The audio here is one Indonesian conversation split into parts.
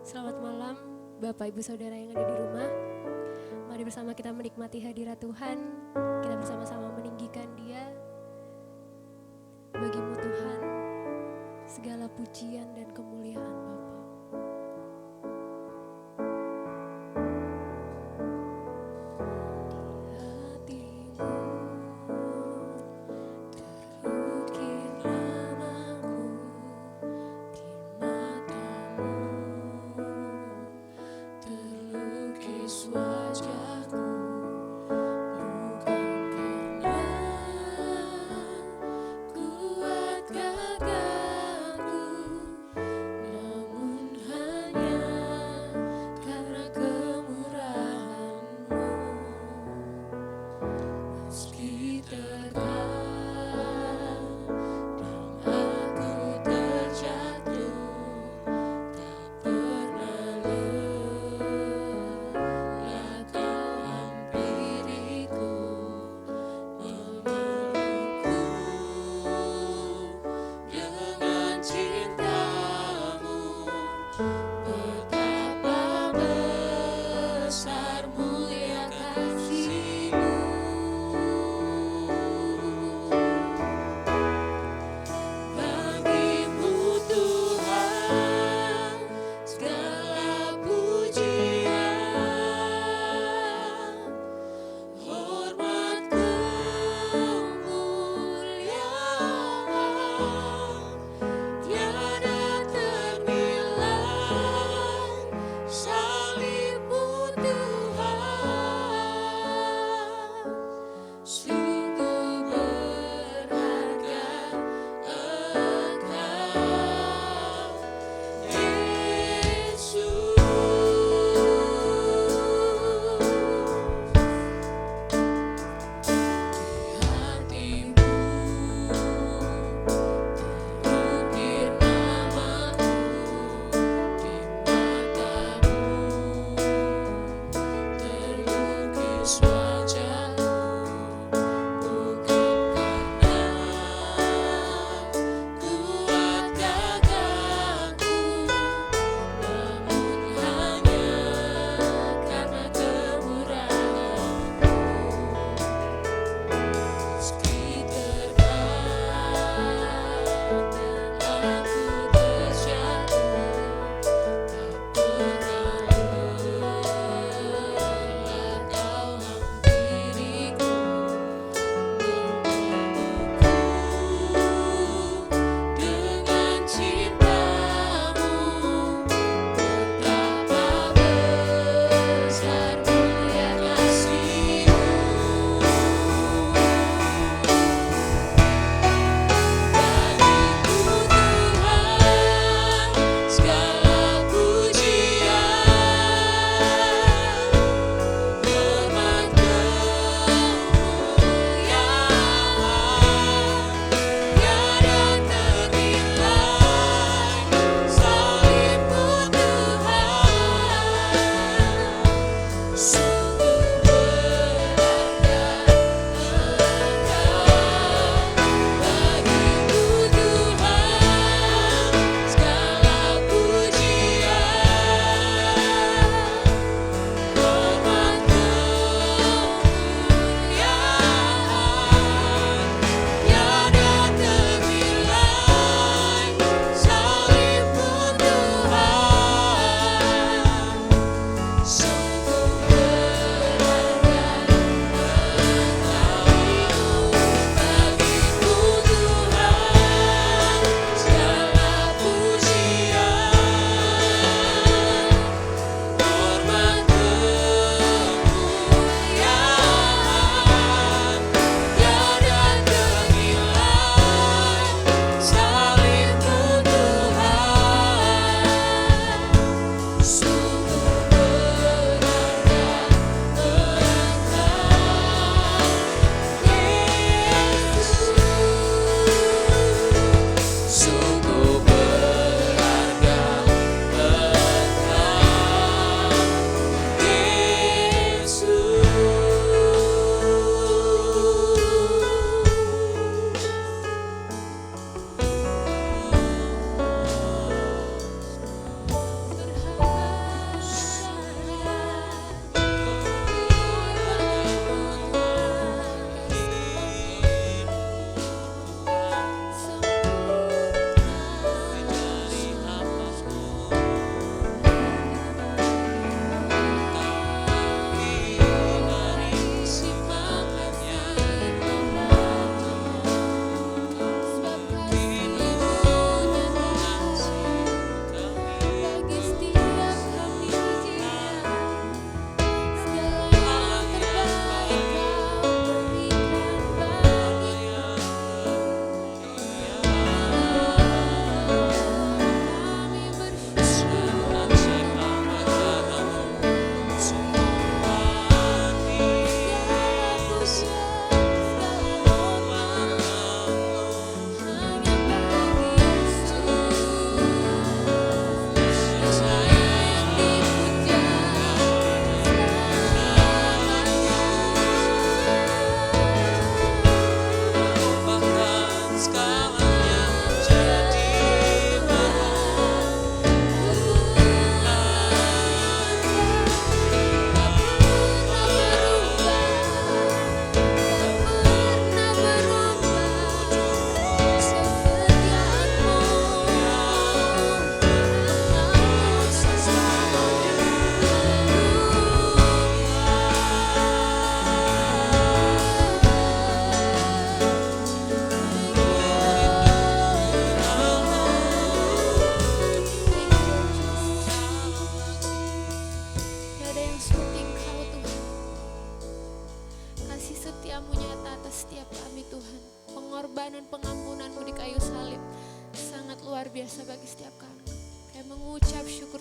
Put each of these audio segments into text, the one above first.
Selamat malam Bapak Ibu Saudara yang ada di rumah. Mari bersama kita menikmati hadirat Tuhan. Kita bersama-sama meninggikan Dia. Bagimu Tuhan segala pujian dan kemuliaan Bapa. Namun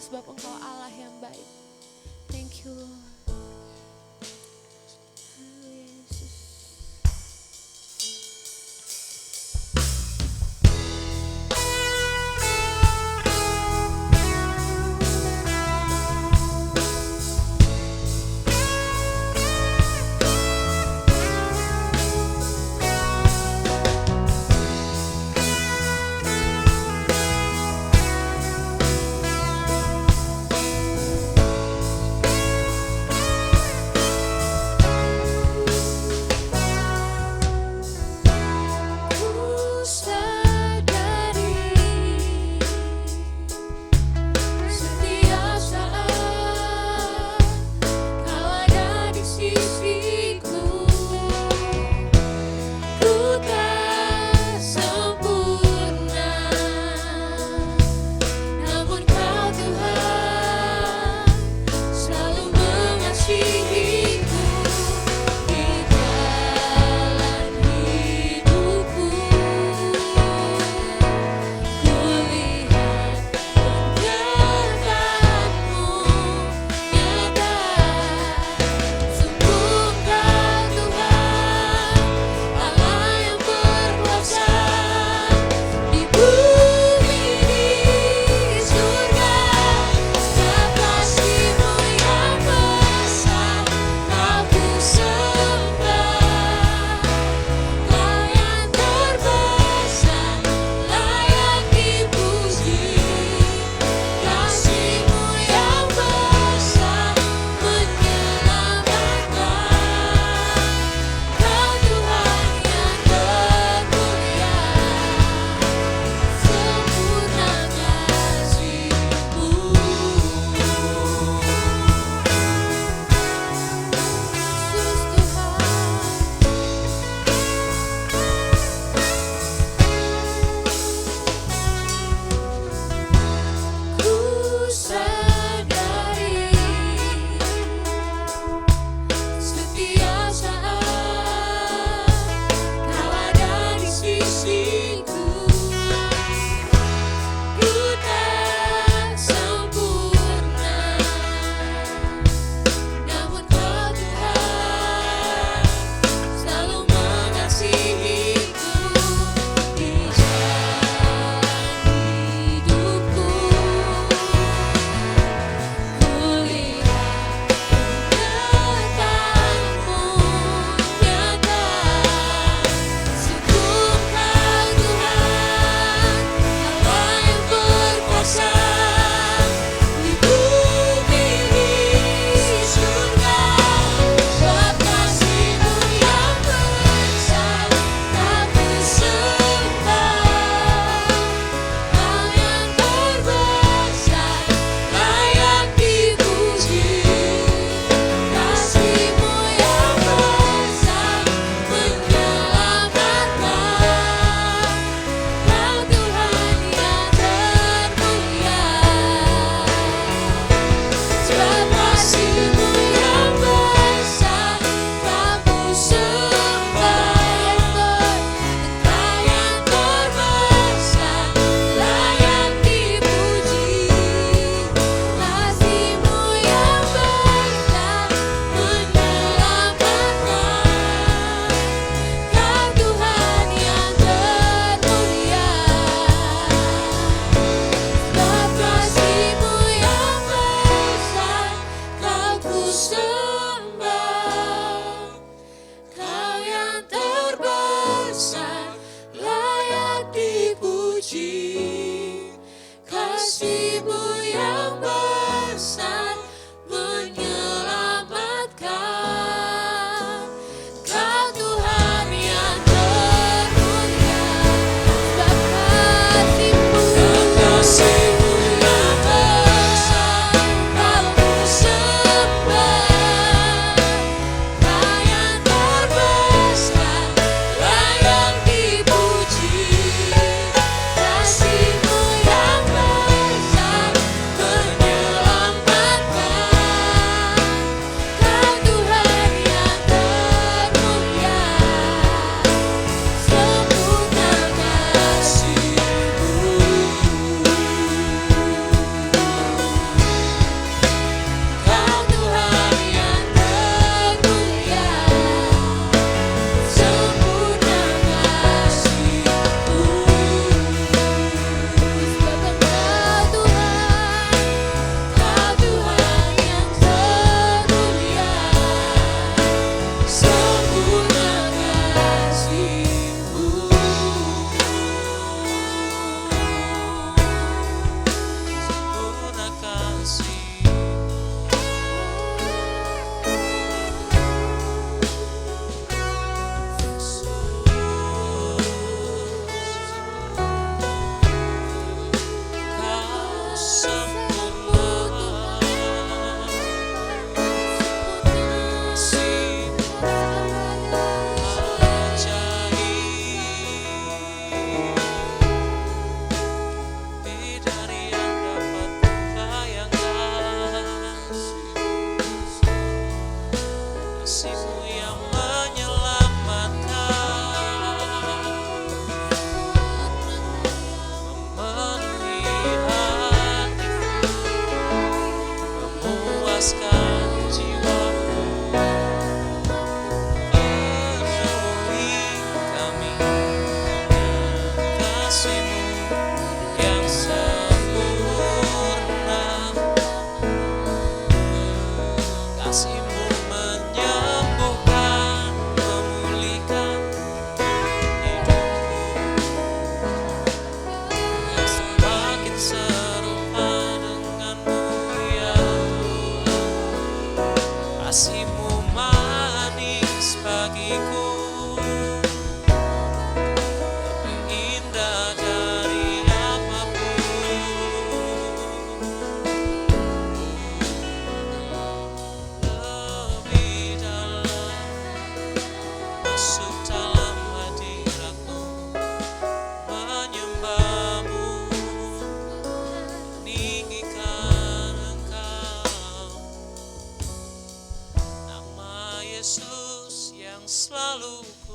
sebab Engkau Allah yang baik. Thank you Lord.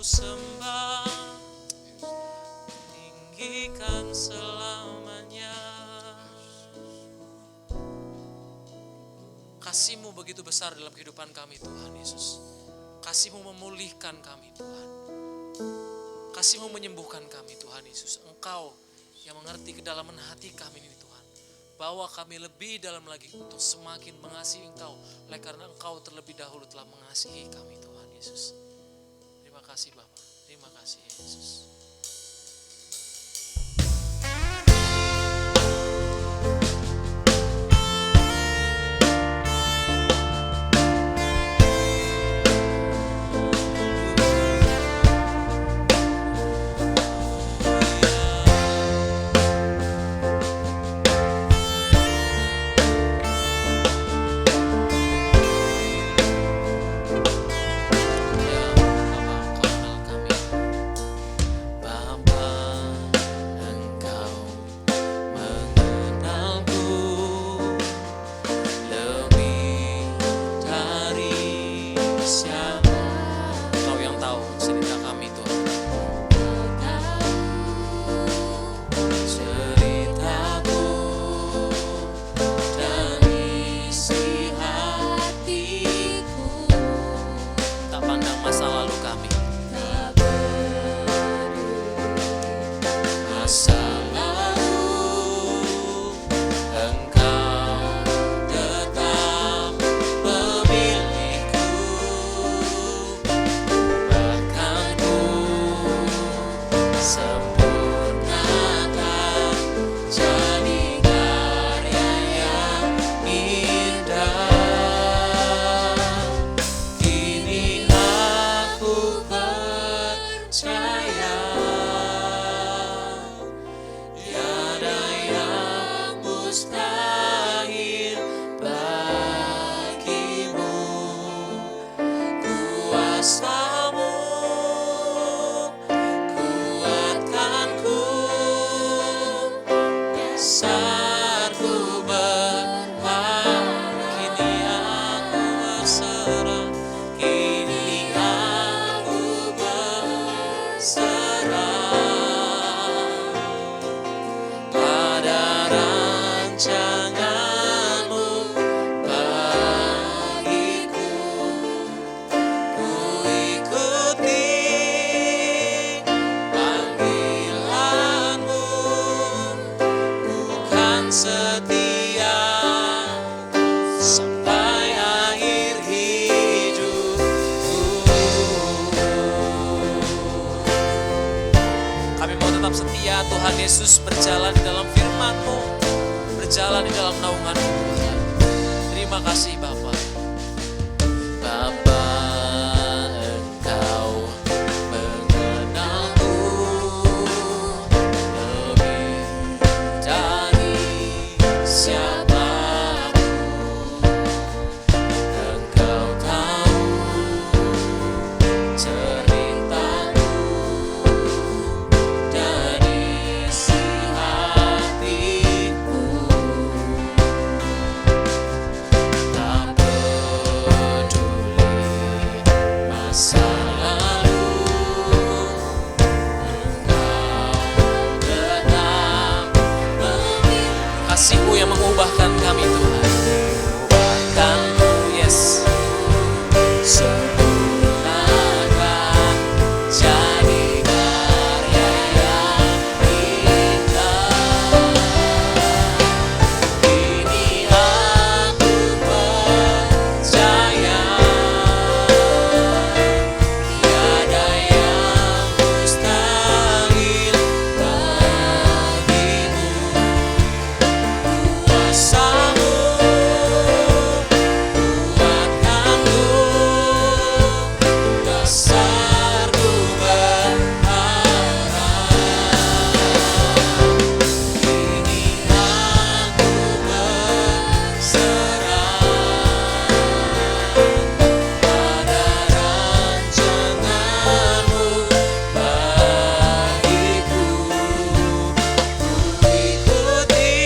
sembah, tinggikan selamanya. Kasih-Mu begitu besar dalam kehidupan kami Tuhan Yesus. Kasih-Mu memulihkan kami Tuhan. Kasih-Mu menyembuhkan kami Tuhan Yesus. Engkau yang mengerti kedalaman hati kami ini Tuhan. Bawa kami lebih dalam lagi untuk semakin mengasihi Engkau. Oleh karena Engkau terlebih dahulu telah mengasihi kami Tuhan Yesus. Terima kasih Bapa. Terima kasih Yesus. Tuhan Yesus berjalan di dalam firman-Mu, berjalan di dalam naungan-Mu Tuhan. Terima kasih Bapa. Bapa, Engkau mengenalku lebih dari siapapun. Engkau tahu ceritaku dan isi hatiku. Tak peduli masa lalu, Engkau tetap memilih. Kasih-Mu yang mengubahkan kami Tuhan, mengubahkanmu, yes. Sempurnakan jadi karya yang indah. Kini aku percaya tiada yang mustahil bagimu. Kuasa-Mu kuatkanku, dasarku berharap. Kini aku berserah pada rancangan-Mu bagiku. Ku ikuti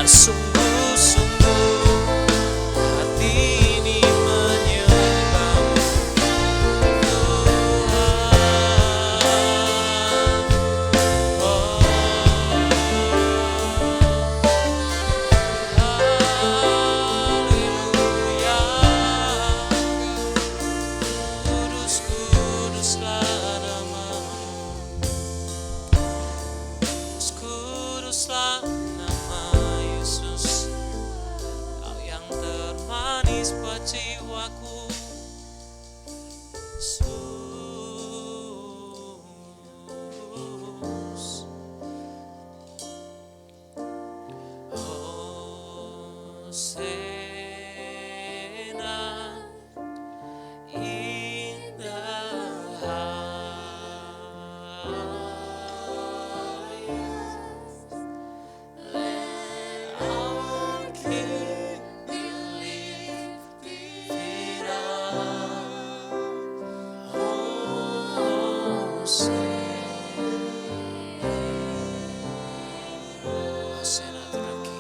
Sungguh-sungguh hati ini menyembah-Mu Tuhan. Oh, haleluya. Kudus, kuduslah nama-Mu. Kudus, kuduslah nama Yesus. Kau yang termanis buat jiwaku. Yesus. Hosana, indah highest. Let our King be lifted up. Hosana to the King.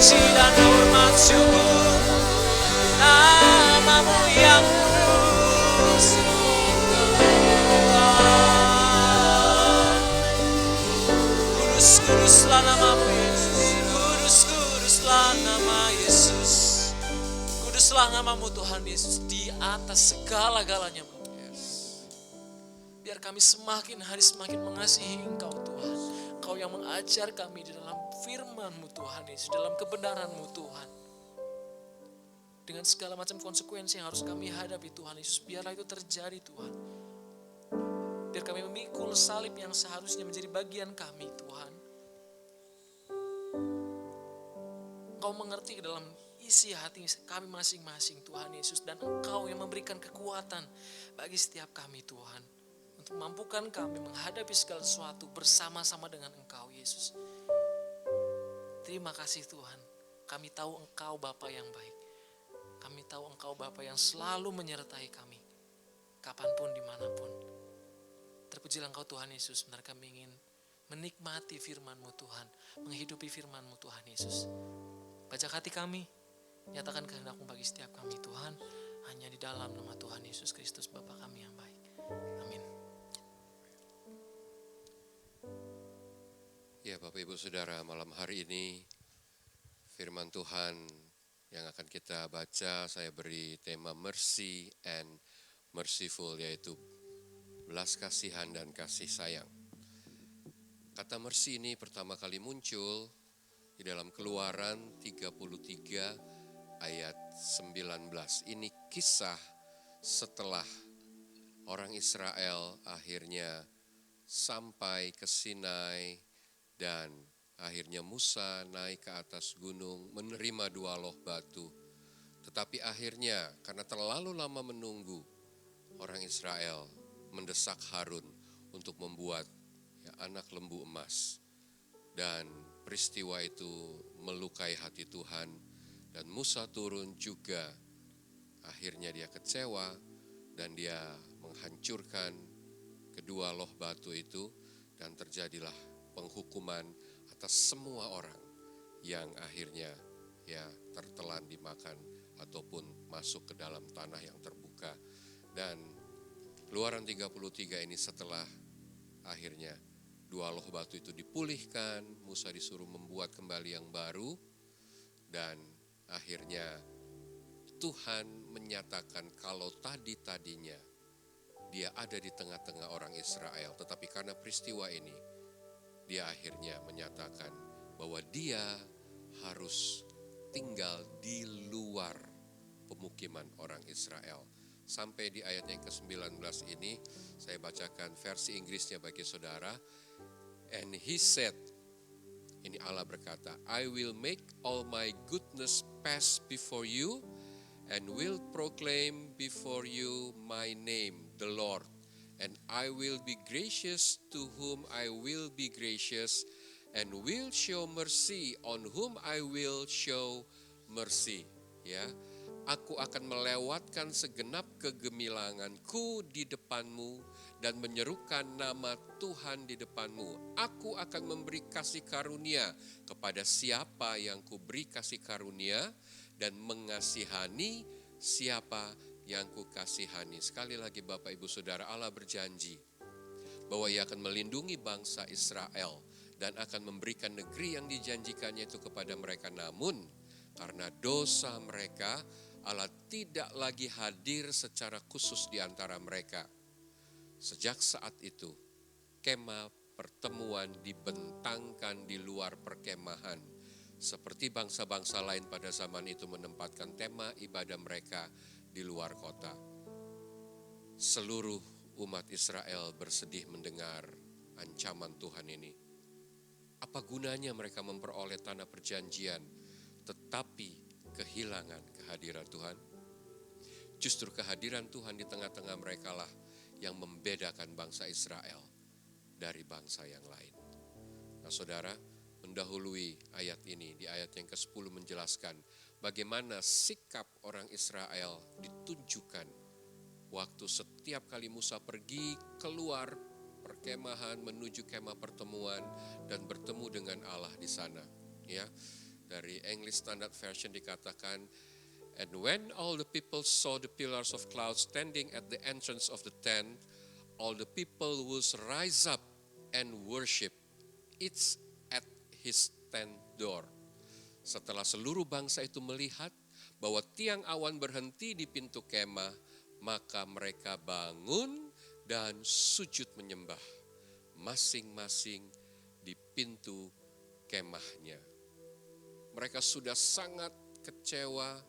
puji dan hormat syukur nama-Mu yang kudus. Kudus, kuduslah nama-Mu Yesus. Kudus, kuduslah nama Yesus. Kuduslah nama-Mu Tuhan Yesus di atas segala-galanya. Biar kami semakin hari semakin mengasihi Engkau Tuhan. Engkau yang mengajar kami di dalam firman-Mu Tuhan Yesus, dalam kebenaran-Mu Tuhan. Dengan segala macam konsekuensi yang harus kami hadapi Tuhan Yesus, biarlah itu terjadi Tuhan. Biar kami memikul salib yang seharusnya menjadi bagian kami Tuhan. Engkau mengerti ke dalam isi hati kami masing-masing Tuhan Yesus. Dan Engkau yang memberikan kekuatan bagi setiap kami Tuhan. Untuk mampukan kami menghadapi segala sesuatu bersama-sama dengan Engkau Yesus. Terima kasih Tuhan. Kami tahu Engkau Bapa yang baik. Kami tahu Engkau Bapa yang selalu menyertai kami. Kapanpun, dimanapun. Terpujilah Engkau Tuhan Yesus. Benar kami ingin menikmati firman-Mu Tuhan. Menghidupi firman-Mu Tuhan Yesus. Bajak hati kami. Nyatakan kehendak-Mu bagi setiap kami Tuhan. Hanya di dalam nama Tuhan Yesus Kristus Bapa kami yang baik. Amin. Bapak Ibu Saudara, malam hari ini firman Tuhan yang akan kita baca saya beri tema mercy and merciful, yaitu belas kasihan dan kasih sayang. Kata mercy ini pertama kali muncul di dalam Keluaran 33 ayat 19. Ini kisah setelah orang Israel akhirnya sampai ke Sinai dan akhirnya Musa naik ke atas gunung menerima 2 loh batu. Tetapi akhirnya karena terlalu lama menunggu, orang Israel mendesak Harun untuk membuat anak lembu emas. Dan peristiwa itu melukai hati Tuhan. Dan Musa turun juga. Akhirnya dia kecewa dan dia menghancurkan kedua loh batu itu. Dan terjadilah penghukuman atas semua orang yang akhirnya tertelan dimakan ataupun masuk ke dalam tanah yang terbuka. Dan Keluaran 33 ini setelah akhirnya 2 loh batu itu dipulihkan, Musa disuruh membuat kembali yang baru, dan akhirnya Tuhan menyatakan kalau tadinya dia ada di tengah-tengah orang Israel, tetapi karena peristiwa ini dia akhirnya menyatakan bahwa dia harus tinggal di luar pemukiman orang Israel. Sampai di ayat yang ke-19 ini, saya bacakan versi Inggrisnya bagi saudara. And he said, ini Allah berkata, I will make all my goodness pass before you, and will proclaim before you my name, the Lord. And I will be gracious to whom I will be gracious, and will show mercy on whom I will show mercy. Ya, aku akan melewatkan segenap kegemilanganku di depanmu dan menyerukan nama Tuhan di depanmu. Aku akan memberi kasih karunia kepada siapa yang kuberi kasih karunia, dan mengasihani siapa yang kukasihani. Sekali lagi Bapak Ibu Saudara, Allah berjanji bahwa Ia akan melindungi bangsa Israel dan akan memberikan negeri yang dijanjikannya itu kepada mereka. Namun karena dosa mereka, Allah tidak lagi hadir secara khusus di antara mereka. Sejak saat itu, kemah pertemuan dibentangkan di luar perkemahan. Seperti bangsa-bangsa lain pada zaman itu menempatkan tema ibadah mereka di luar kota. Seluruh umat Israel bersedih mendengar ancaman Tuhan ini. Apa gunanya mereka memperoleh tanah perjanjian tetapi kehilangan kehadiran Tuhan? Justru kehadiran Tuhan di tengah-tengah mereka lah yang membedakan bangsa Israel dari bangsa yang lain. Nah saudara, mendahului ayat ini, di ayat yang ke-10 menjelaskan bagaimana sikap orang Israel ditunjukkan waktu setiap kali Musa pergi keluar perkemahan menuju kemah pertemuan dan bertemu dengan Allah di sana. Ya, dari English Standard Version dikatakan, and when all the people saw the pillars of cloud standing at the entrance of the tent, all the people would rise up and worship. It's at his tent door. Setelah seluruh bangsa itu melihat bahwa tiang awan berhenti di pintu kemah, maka mereka bangun dan sujud menyembah, masing-masing di pintu kemahnya. Mereka sudah sangat kecewa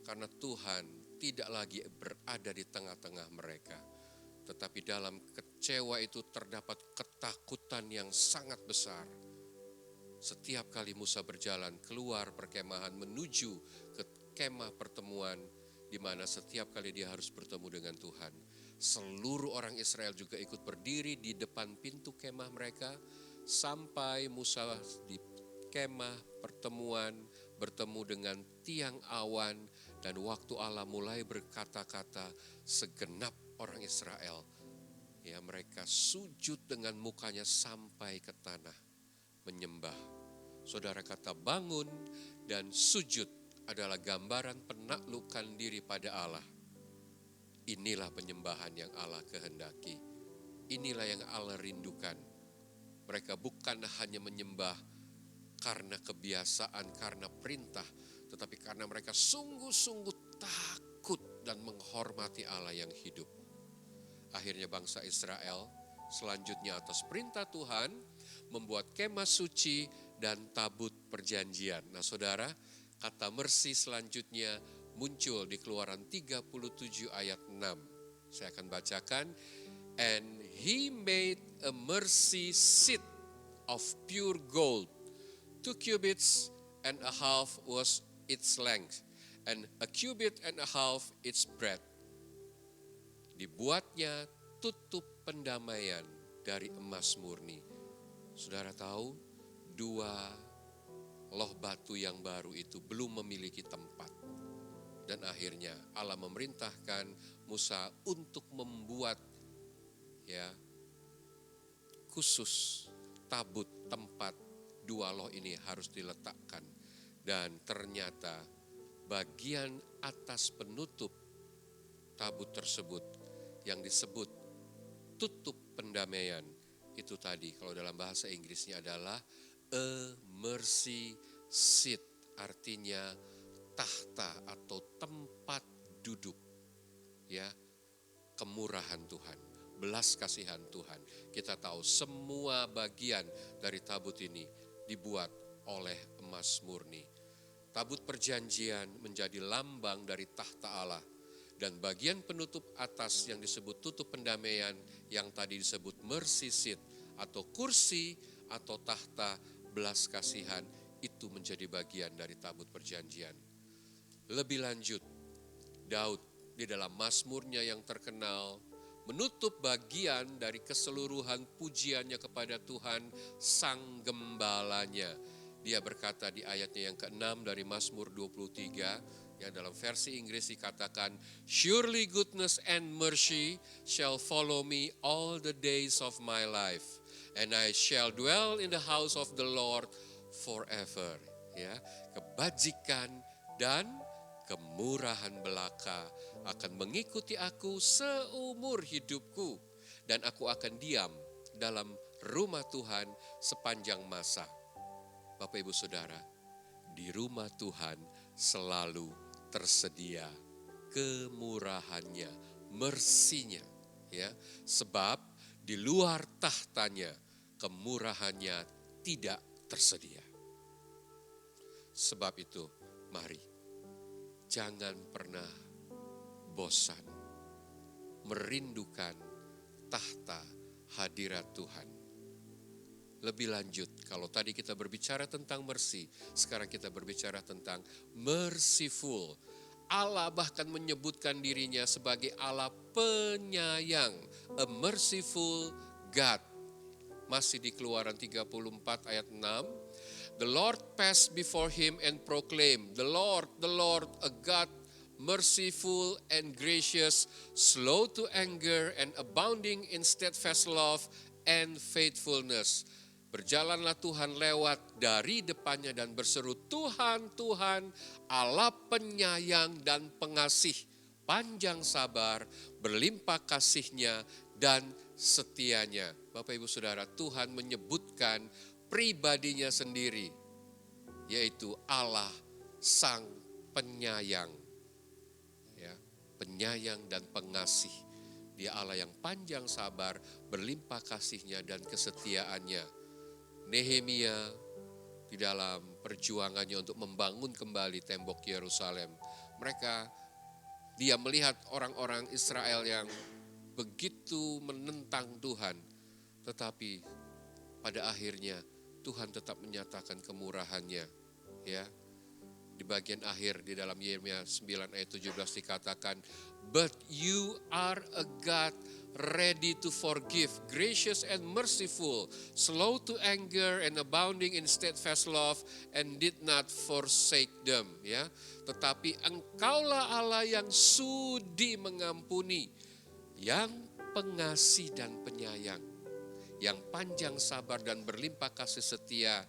karena Tuhan tidak lagi berada di tengah-tengah mereka. Tetapi dalam kecewa itu terdapat ketakutan yang sangat besar. Setiap kali Musa berjalan keluar perkemahan menuju ke kemah pertemuan, di mana setiap kali dia harus bertemu dengan Tuhan, seluruh orang Israel juga ikut berdiri di depan pintu kemah mereka, sampai Musa di kemah pertemuan bertemu dengan tiang awan, dan waktu Allah mulai berkata-kata, segenap orang Israel, ya mereka sujud dengan mukanya sampai ke tanah, menyembah. Saudara, kata bangun dan sujud adalah gambaran penaklukan diri pada Allah. Inilah penyembahan yang Allah kehendaki. Inilah yang Allah rindukan. Mereka bukan hanya menyembah karena kebiasaan, karena perintah, tetapi karena mereka sungguh-sungguh takut dan menghormati Allah yang hidup. Akhirnya bangsa Israel selanjutnya atas perintah Tuhan membuat kemah suci dan tabut perjanjian. Nah saudara, kata mercy selanjutnya muncul di Keluaran 37 ayat 6. Saya akan bacakan. And he made a mercy seat of pure gold. 2 cubits and a half was its length, and a cubit and a half its breadth. Dibuatnya tutup pendamaian dari emas murni. Saudara tahu, 2 loh batu yang baru itu belum memiliki tempat. Dan akhirnya Allah memerintahkan Musa untuk membuat khusus tabut tempat 2 loh ini harus diletakkan. Dan ternyata bagian atas penutup tabut tersebut yang disebut tutup pendamaian itu tadi, kalau dalam bahasa Inggrisnya adalah a mercy seat, artinya tahta atau tempat duduk, kemurahan Tuhan, belas kasihan Tuhan. Kita tahu semua bagian dari tabut ini dibuat oleh emas murni. Tabut perjanjian menjadi lambang dari tahta Allah. Dan bagian penutup atas yang disebut tutup pendamaian, yang tadi disebut mercy seat atau kursi atau tahta belas kasihan, itu menjadi bagian dari tabut perjanjian. Lebih lanjut, Daud di dalam mazmurnya yang terkenal menutup bagian dari keseluruhan pujiannya kepada Tuhan Sang Gembalanya. Dia berkata di ayatnya yang ke-6 dari Mazmur 23, yang dalam versi Inggris dikatakan, surely goodness and mercy shall follow me all the days of my life, and I shall dwell in the house of the Lord forever. Kebajikan dan kemurahan belaka akan mengikuti aku seumur hidupku, dan aku akan diam dalam rumah Tuhan sepanjang masa. Bapak Ibu Saudara, di rumah Tuhan selalu tersedia kemurahannya, mersinya, sebab di luar tahtanya kemurahannya tidak tersedia. Sebab itu, mari jangan pernah bosan merindukan tahta hadirat Tuhan. Lebih lanjut, kalau tadi kita berbicara tentang mercy, sekarang kita berbicara tentang merciful. Allah bahkan menyebutkan dirinya sebagai Allah penyayang, a merciful God. Masih di Keluaran 34 ayat 6. The Lord passed before him and proclaimed, the Lord, a God merciful and gracious, slow to anger and abounding in steadfast love and faithfulness. Berjalanlah Tuhan lewat dari depannya dan berseru, Tuhan, Tuhan, Allah penyayang dan pengasih, panjang sabar, berlimpah kasihnya dan setianya. Bapak Ibu Saudara, Tuhan menyebutkan pribadinya sendiri, yaitu Allah Sang Penyayang. Penyayang dan pengasih. Dia Allah yang panjang sabar, berlimpah kasihnya dan kesetiaannya. Nehemia di dalam perjuangannya untuk membangun kembali tembok Yerusalem, dia melihat orang-orang Israel yang begitu menentang Tuhan, tetapi pada akhirnya Tuhan tetap menyatakan kemurahannya. Di bagian akhir di dalam Yeremia 9 ayat 17 dikatakan, but you are a God ready to forgive, gracious and merciful, slow to anger and abounding in steadfast love, and did not forsake them. Tetapi engkaulah Allah yang sudi mengampuni, yang pengasih dan penyayang, yang panjang sabar dan berlimpah kasih setia.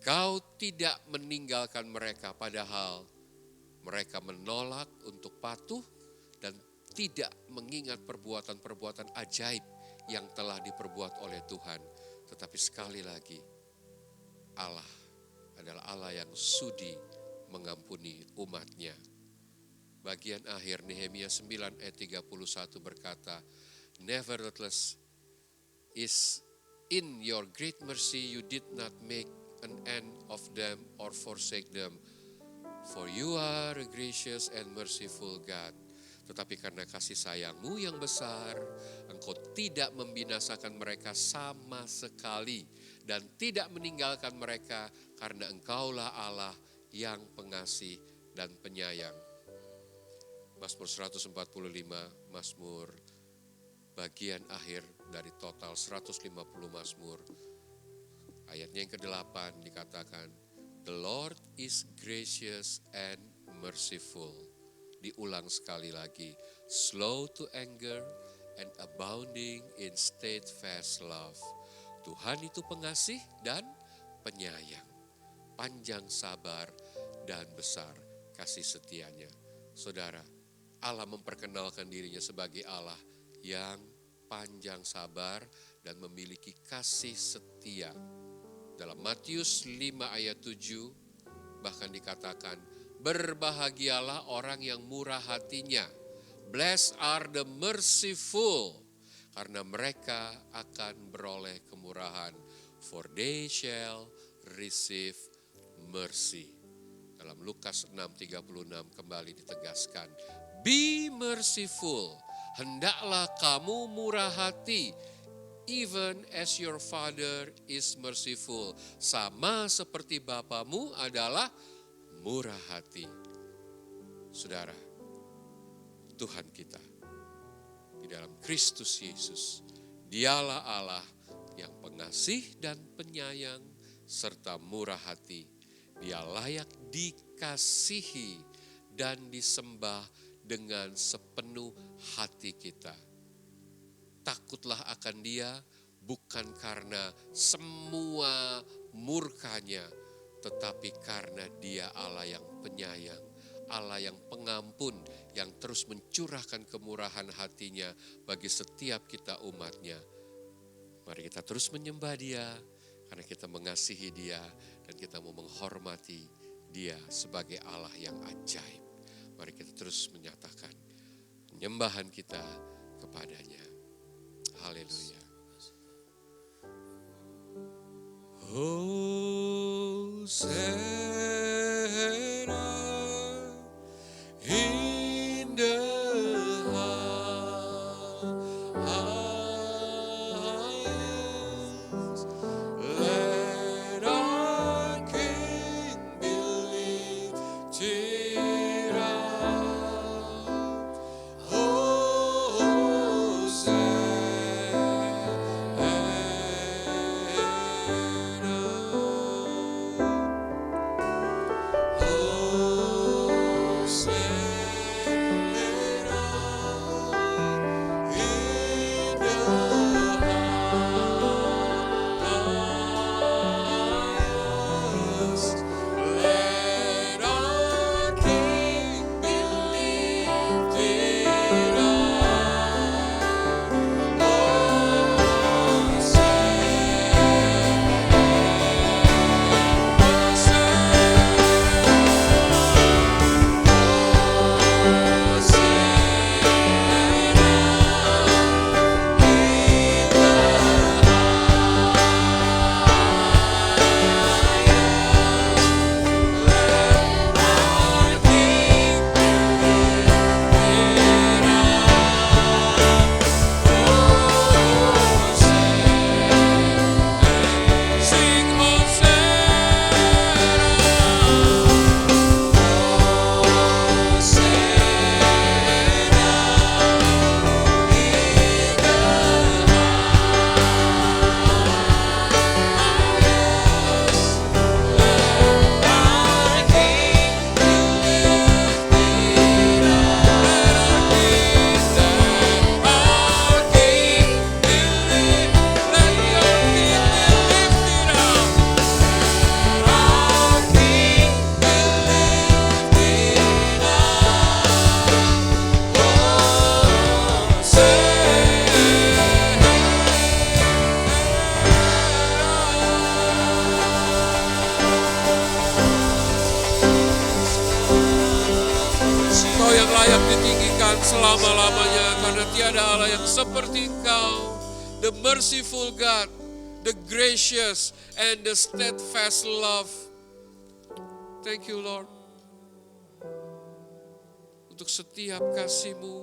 Engkau tidak meninggalkan mereka, padahal mereka menolak untuk patuh dan tidak mengingat perbuatan-perbuatan ajaib yang telah diperbuat oleh Tuhan. Tetapi sekali lagi, Allah adalah Allah yang sudi mengampuni umatnya. Bagian akhir Nehemia 9 ayat 31 berkata, "Nevertheless, is in your great mercy you did not make an end of them or forsake them. For you are a gracious and merciful God." Tetapi karena kasih sayang-Mu yang besar, Engkau tidak membinasakan mereka sama sekali dan tidak meninggalkan mereka, karena Engkaulah Allah yang pengasih dan penyayang. Mazmur 145, Mazmur bagian akhir dari total 150 Mazmur. Ayatnya yang ke-8 dikatakan, "The Lord is gracious and merciful." Diulang sekali lagi, "Slow to anger and abounding in steadfast love." Tuhan itu pengasih dan penyayang, panjang sabar dan besar kasih setianya. Saudara, Allah memperkenalkan dirinya sebagai Allah yang panjang sabar dan memiliki kasih setia. Dalam Matius 5 ayat 7 bahkan dikatakan, "Berbahagialah orang yang murah hatinya. Blessed are the merciful, karena mereka akan beroleh kemurahan. For they shall receive mercy." Dalam Lukas 6:36 kembali ditegaskan, "Be merciful, hendaklah kamu murah hati, even as your Father is merciful." Sama seperti Bapamu adalah murah hati. Saudara, Tuhan kita di dalam Kristus Yesus, Dialah Allah yang pengasih dan penyayang serta murah hati. Dia layak dikasihi dan disembah dengan sepenuh hati kita. Takutlah akan Dia bukan karena semua murkanya, tetapi karena Dia Allah yang penyayang, Allah yang pengampun, yang terus mencurahkan kemurahan hatinya bagi setiap kita umatnya. Mari kita terus menyembah Dia, karena kita mengasihi Dia dan kita mau menghormati Dia sebagai Allah yang ajaib. Mari kita terus menyatakan penyembahan kita kepada-Nya. Haleluya. Hosanna in the highest. Let our King be lifted up. Hosanna ada Allah yang seperti Engkau, the merciful God, the gracious and the steadfast love. Thank you Lord, untuk setiap kasih-Mu,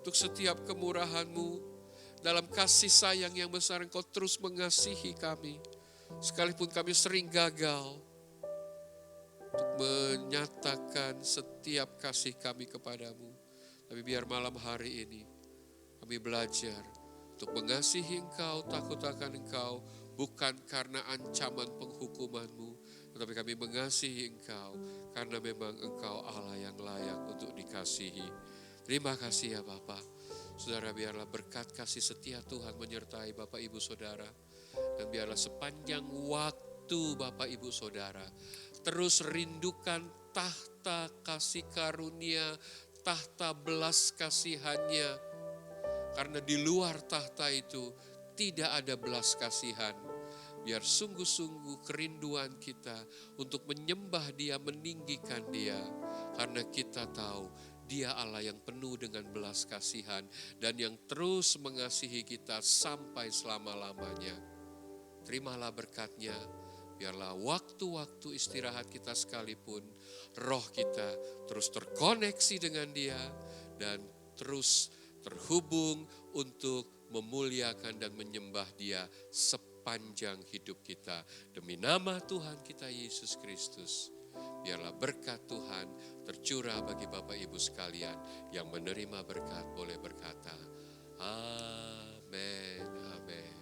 untuk setiap kemurahan-Mu. Dalam kasih sayang yang besar Engkau terus mengasihi kami, sekalipun kami sering gagal untuk menyatakan setiap kasih kami kepadamu. Tapi biar malam hari ini kami belajar untuk mengasihi Engkau, takut akan Engkau, bukan karena ancaman penghukuman-Mu, tetapi kami mengasihi Engkau karena memang Engkau Allah yang layak untuk dikasihi. Terima kasih ya Bapa. Saudara, biarlah berkat kasih setia Tuhan menyertai Bapak Ibu Saudara. Dan biarlah sepanjang waktu Bapak Ibu Saudara terus rindukan tahta kasih karunia, tahta belas kasihannya. Karena di luar tahta itu tidak ada belas kasihan. Biar sungguh-sungguh kerinduan kita untuk menyembah Dia, meninggikan Dia. Karena kita tahu Dia Allah yang penuh dengan belas kasihan dan yang terus mengasihi kita sampai selama-lamanya. Terimalah berkat-Nya, biarlah waktu-waktu istirahat kita sekalipun, roh kita terus terkoneksi dengan Dia dan terus terhubung untuk memuliakan dan menyembah Dia sepanjang hidup kita. Demi nama Tuhan kita Yesus Kristus, biarlah berkat Tuhan tercurah bagi Bapak Ibu sekalian. Yang menerima berkat boleh berkata, amin, amin.